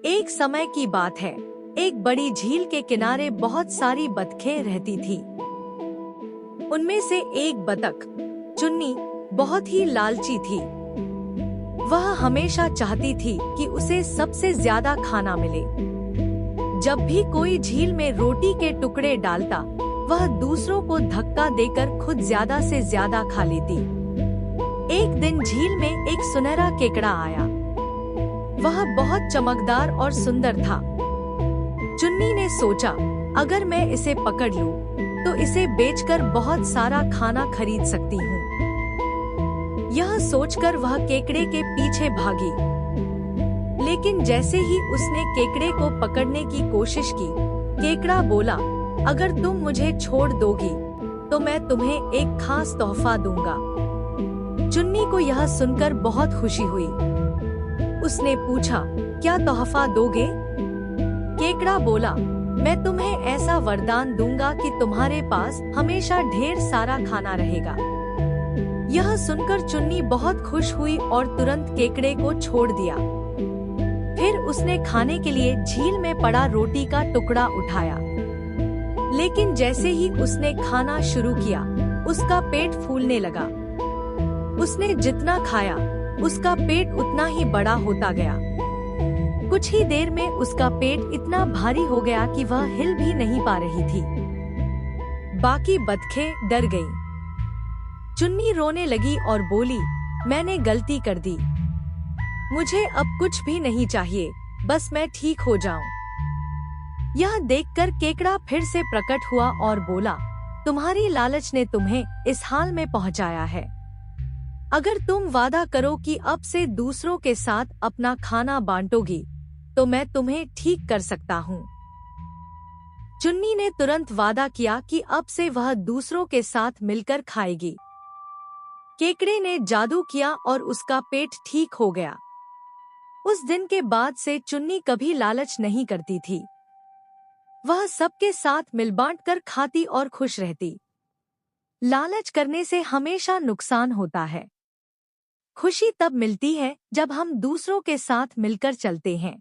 एक समय की बात है। एक बड़ी झील के किनारे बहुत सारी बतखें रहती थी। उनमें से एक बतख चुन्नी बहुत ही लालची थी। वह हमेशा चाहती थी कि उसे सबसे ज्यादा खाना मिले। जब भी कोई झील में रोटी के टुकड़े डालता, वह दूसरों को धक्का देकर खुद ज्यादा से ज्यादा खा लेती। एक दिन झील में एक सुनहरा केकड़ा आया। वह बहुत चमकदार और सुंदर था। चुन्नी ने सोचा, अगर मैं इसे पकड़ लूं, तो इसे बेचकर बहुत सारा खाना खरीद सकती हूँ। यह सोचकर वह केकड़े के पीछे भागी। लेकिन जैसे ही उसने केकड़े को पकड़ने की कोशिश की, केकड़ा बोला, अगर तुम मुझे छोड़ दोगी, तो मैं तुम्हें एक खास तोहफा दूंगा। चुन्नी को यह सुनकर बहुत खुशी हुई। उसने पूछा, क्या तोहफा दोगे? केकड़ा बोला, मैं तुम्हें ऐसा वरदान दूंगा कि तुम्हारे पास हमेशा ढेर सारा खाना रहेगा। यह सुनकर चुन्नी बहुत खुश हुई और तुरंत केकड़े को छोड़ दिया। फिर उसने खाने के लिए झील में पड़ा रोटी का टुकड़ा उठाया। लेकिन जैसे ही उसने खाना शुरू किया, उसका पेट फूलने लगा। उसने जितना खाया, उसका पेट उतना ही बड़ा होता गया। कुछ ही देर में उसका पेट इतना भारी हो गया कि वह हिल भी नहीं पा रही थी। बाकी बतखें डर गईं। चुन्नी रोने लगी और बोली, मैंने गलती कर दी। मुझे अब कुछ भी नहीं चाहिए, बस मैं ठीक हो जाऊं। यह देखकर केकड़ा फिर से प्रकट हुआ और बोला, तुम्हारी लालच ने तुम्हें इस हाल में पहुंचाया है। अगर तुम वादा करो कि अब से दूसरों के साथ अपना खाना बांटोगी, तो मैं तुम्हें ठीक कर सकता हूँ। चुन्नी ने तुरंत वादा किया कि अब से वह दूसरों के साथ मिलकर खाएगी। केकड़े ने जादू किया और उसका पेट ठीक हो गया। उस दिन के बाद से चुन्नी कभी लालच नहीं करती थी। वह सबके साथ मिल बांट कर खाती और खुश रहती। लालच करने से हमेशा नुकसान होता है। खुशी तब मिलती है जब हम दूसरों के साथ मिलकर चलते हैं।